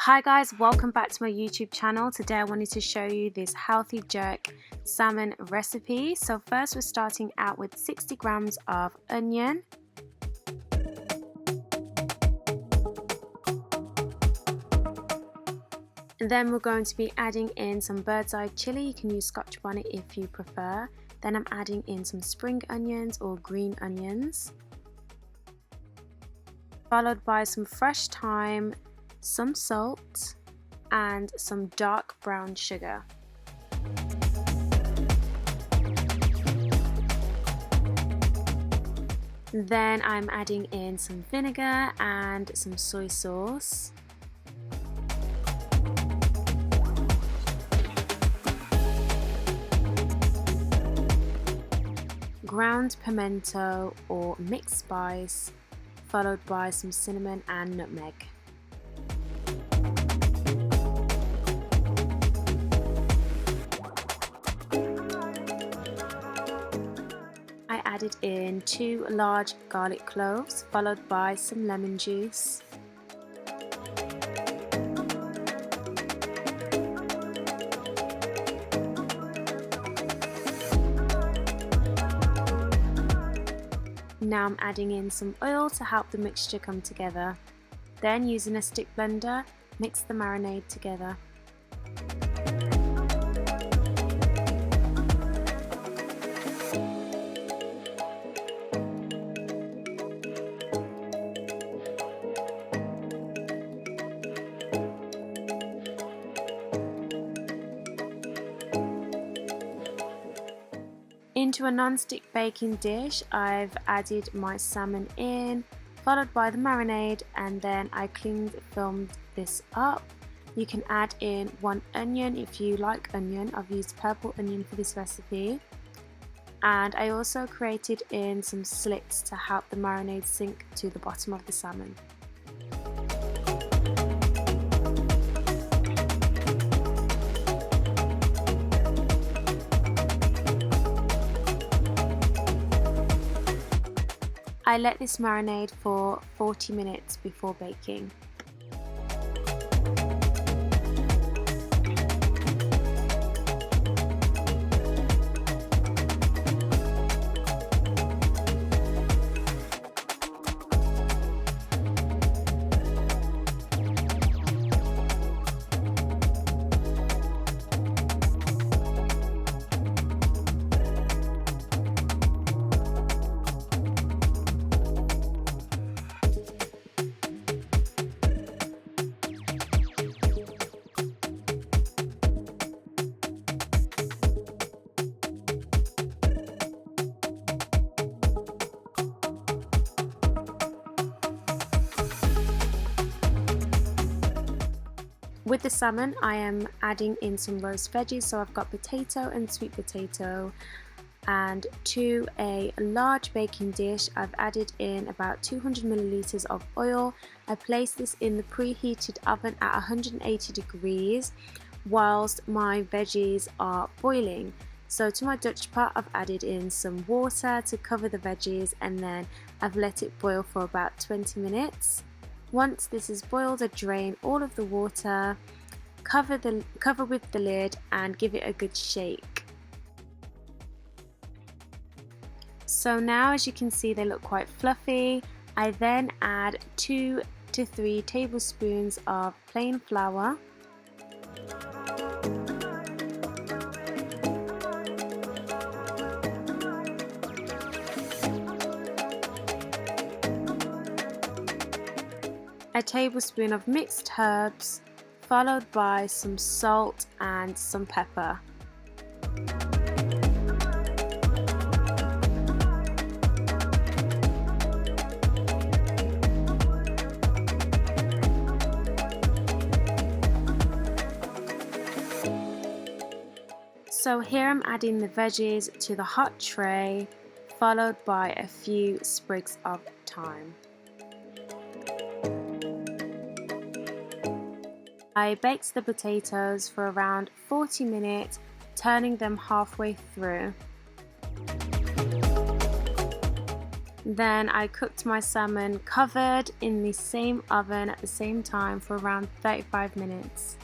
Hi guys, welcome back to my YouTube channel. Today I wanted to show you this healthy jerk salmon recipe. So first we're starting out with 60 grams of onion. And then we're going to be adding in some bird's eye chili. You can use Scotch bonnet if you prefer. Then I'm adding in some spring onions or green onions, followed by some fresh thyme, some salt and some dark brown sugar. Then I'm adding in some vinegar and some soy sauce. Ground pimento or mixed spice, followed by some cinnamon and nutmeg. I added in 2 large garlic cloves, followed by some lemon juice. Now I'm adding in some oil to help the mixture come together. Then using a stick blender, mix the marinade together. Into a non-stick baking dish, I've added my salmon in, followed by the marinade, and then I cleaned filmed this up. You can add in 1 onion if you like onion. I've used purple onion for this recipe. And I also created in some slits to help the marinade sink to the bottom of the salmon. I let this marinate for 40 minutes before baking. With the salmon, I am adding in some roast veggies, so I've got potato and sweet potato. And to a large baking dish, I've added in about 200 milliliters of oil. I placed this in the preheated oven at 180 degrees whilst my veggies are boiling. So to my Dutch pot, I've added in some water to cover the veggies, and then I've let it boil for about 20 minutes. Once this is boiled, I drain all of the water, cover with the lid and give it a good shake. So now, as you can see, they look quite fluffy. I then add 2 to 3 tablespoons of plain flour. A tablespoon of mixed herbs, followed by some salt and some pepper. So here I'm adding the veggies to the hot tray, followed by a few sprigs of thyme. I baked the potatoes for around 40 minutes, turning them halfway through. Then I cooked my salmon covered in the same oven at the same time for around 35 minutes.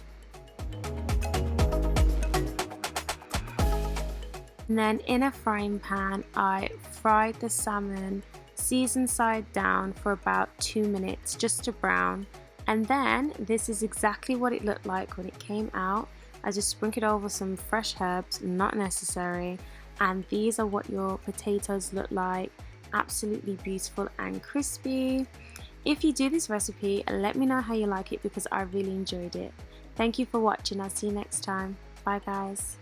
And then in a frying pan, I fried the salmon seasoned side down for about 2 minutes just to brown. And then this is exactly what it looked like when it came out. I just sprinkled over some fresh herbs, not necessary. And these are what your potatoes look like. Absolutely beautiful and crispy. If you do this recipe, let me know how you like it because I really enjoyed it. Thank you for watching. I'll see you next time. Bye guys.